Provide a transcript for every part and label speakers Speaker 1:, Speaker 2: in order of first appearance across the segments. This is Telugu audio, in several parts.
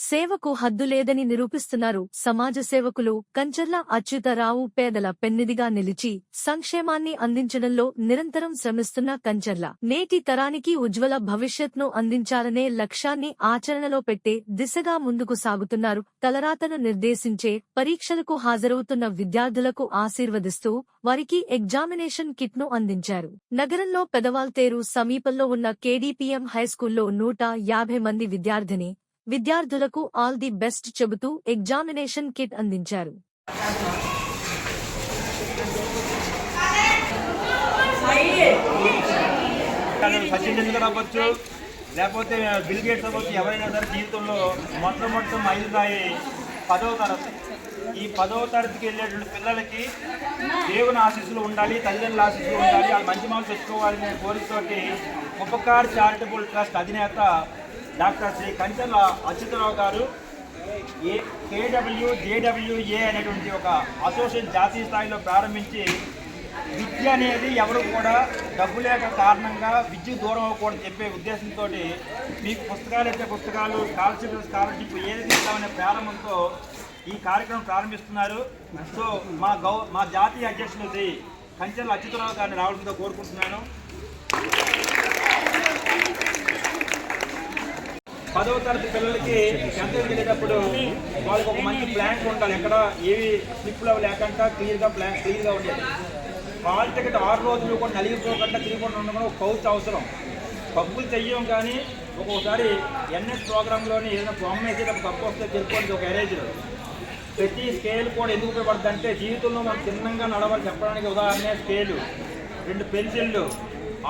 Speaker 1: సేవకు హద్దులేదని నిరూపిస్తున్నారు సమాజ సేవకులు కంచర్ల అచ్యుతరావు. పేదల పెన్నిదిగా నిలిచి సంక్షేమాన్ని అందించడంలో నిరంతరం శ్రమిస్తున్న కంచర్ల నేటి తరానికి ఉజ్వల భవిష్యత్ను అందించాలనే లక్ష్యాన్ని ఆచరణలో పెట్టే దిశగా ముందుకు సాగుతున్నారు. తలరాతను నిర్దేశించే పరీక్షలకు హాజరవుతున్న విద్యార్థులకు ఆశీర్వదిస్తూ వారికి ఎగ్జామినేషన్ కిట్ను అందించారు. నగరంలో పెదవాల్తేరు సమీపంలో ఉన్న కేడీపీఎం హైస్కూల్లో 150 మంది విద్యార్థులకు ఆల్ ది బెస్ట్ చెబుతూ ఎగ్జామినేషన్ కిట్ అందించారు.
Speaker 2: సచిన్ టెండూల్కర్ అవ్వచ్చు, లేకపోతే బిల్ గేట్స్ అవ్వచ్చు, ఎవరైనా సరే జీవితంలో మొత్తం 10వ తరగతి. ఈ 10వ తరగతికి వెళ్ళేటువంటి పిల్లలకి దేవుని ఆశీస్సులు ఉండాలి, తల్లిదండ్రుల ఆశీస్సులు ఉండాలి, వాళ్ళు మంచి మార్కులు తెచ్చుకోవాలనే కోరికతోటి ఉపకార్ చారిటబుల్ ట్రస్ట్ అధినేత డాక్టర్ శ్రీ కంచర్ల అచ్యుతరావు గారు KWJWA అనేటువంటి ఒక అసోసియేషన్ జాతీయ స్థాయిలో ప్రారంభించి విద్య అనేది ఎవరు కూడా డబ్బు లేక కారణంగా విద్య దూరం అవ్వకూడదు చెప్పే ఉద్దేశంతో మీకు పుస్తకాలు అయితే పుస్తకాలు, స్కాలర్షిప్ ఏది ఇస్తామనే ప్రారంభంతో ఈ కార్యక్రమం ప్రారంభిస్తున్నారు. సో మా జాతీయ అధ్యక్షులు శ్రీ కంచర్ల అచ్యుతరావు గారిని రావడంతో కోరుకుంటున్నాను. 10వ తరగతి పిల్లలకి 10th వెళ్ళేటప్పుడు వాళ్ళకి ఒక మంచి ప్లాన్ ఉండాలి. ఎక్కడ ఏవి స్లిప్లు లేకుండా క్లియర్గా ఉండేది. హాల్ టికెట్ 6 రోజులు కూడా నలిగిపోకుండా తిరిగిపోకుండా ఉండకుండా ఒక కౌచ్ అవసరం. కప్పులు చెయ్యం కానీ ఒక్కొక్కసారి NS ప్రోగ్రాంలోని ఏదైనా బొమ్మ వేసేటప్పుడు కప్పు వస్తే తెలుసుకోండి ఒక ఎరేజర్. ప్రతి స్కేల్ కూడా ఎందుకు ఉపయోగపడుతుంది అంటే జీవితంలో మనం చిన్నంగా నడవాలి చెప్పడానికి ఉదాహరణ స్కేలు, 2 పెన్సిళ్ళు,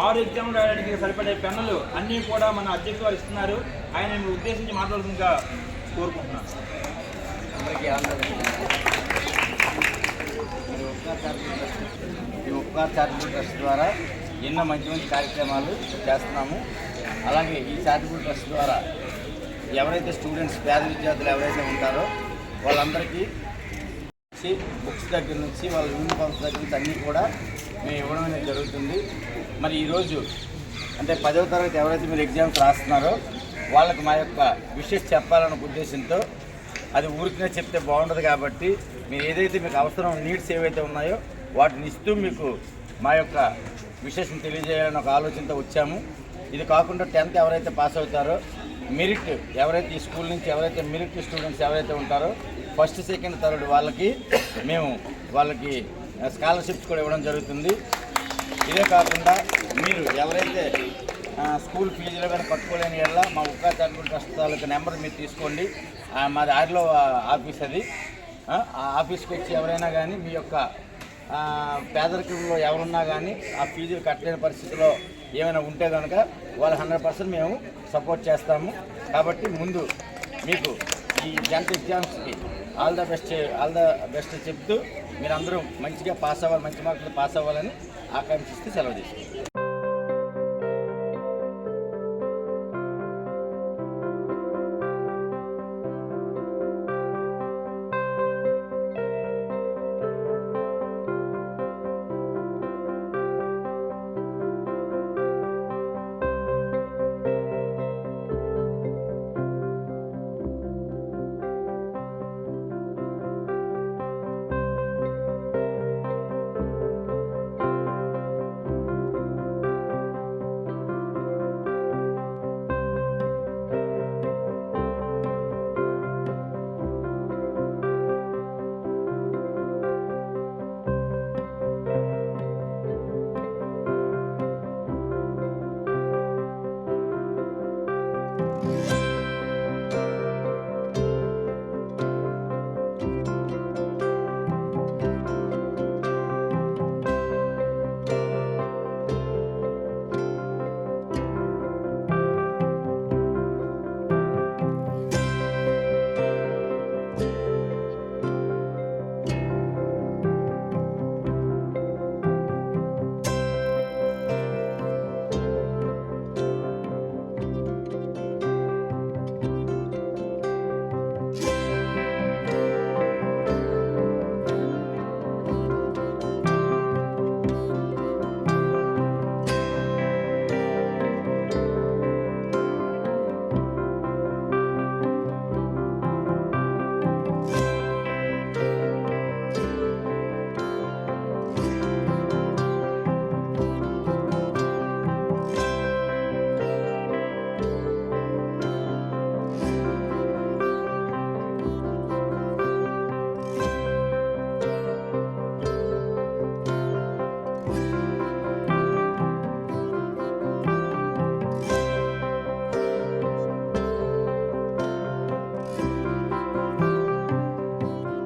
Speaker 2: 6 ఎగ్జామ్ రాయడానికి సరిపడే పెన్నులు అన్నీ కూడా మన అధ్యక్షులు వారు ఇస్తున్నారు. ఆయన ఉద్దేశించి మాట్లాడుతుందిగా కోరుకుంటున్నాను.
Speaker 3: ఈ ఉపకార్ చారిటబుల్ ట్రస్ట్ ద్వారా ఎన్నో మంచి కార్యక్రమాలు చేస్తున్నాము. అలాగే ఈ చారిటబుల్ ట్రస్ట్ ద్వారా ఎవరైతే స్టూడెంట్స్ పేద విద్యార్థులు ఎవరైతే ఉంటారో వాళ్ళందరికీ బుక్స్ దగ్గర నుంచి వాళ్ళ యూనిఫామ్స్ దగ్గర నుంచి అన్నీ కూడా మేము ఇవ్వడం అనేది జరుగుతుంది. మరి ఈరోజు అంటే 10వ తరగతి ఎవరైతే మీరు ఎగ్జామ్స్ రాస్తున్నారో వాళ్ళకి మా యొక్క విషెస్ చెప్పాలన్న ఉద్దేశంతో, అది ఊరికనే చెప్తే బాగుండదు కాబట్టి మీరు ఏదైతే మీకు అవసరం నీడ్స్ ఏవైతే ఉన్నాయో వాటిని ఇస్తూ మీకు మా యొక్క విషెస్ని తెలియజేయాలని ఒక ఆలోచనతో వచ్చాము. ఇది కాకుండా 10th ఎవరైతే పాస్ అవుతారో మెరిట్ ఎవరైతే ఈ స్కూల్ నుంచి ఎవరైతే మెరిట్ స్టూడెంట్స్ ఎవరైతే ఉంటారో ఫస్ట్, సెకండ్, థర్డ్ వాళ్ళకి స్కాలర్షిప్స్ కూడా ఇవ్వడం జరుగుతుంది. ఇదే కాకుండా మీరు ఎవరైతే స్కూల్ ఫీజులు కానీ కట్టుకోలేని వల్ల మా ఉపకార్ చారిటబుల్ ట్రస్ట్ తాలూకా నెంబర్ మీరు తీసుకోండి. మాది ఆరిలో ఆఫీస్ అది. ఆ ఆఫీస్కి వచ్చి ఎవరైనా కానీ మీ యొక్క పేదరికంలో ఎవరున్నా కానీ ఆ ఫీజులు కట్టలేని పరిస్థితిలో ఏమైనా ఉంటే కనుక వాళ్ళు 100% మేము సపోర్ట్ చేస్తాము. కాబట్టి ముందు మీకు ఈ 10th ఎగ్జామ్స్కి ఆల్ ద బెస్ట్ చెప్తూ మీరందరూ మంచిగా పాస్ అవ్వాలి, మంచి మార్కులు పాస్ అవ్వాలని ఆకాంక్షిస్తూ సెలవు తీసుకుంటాం.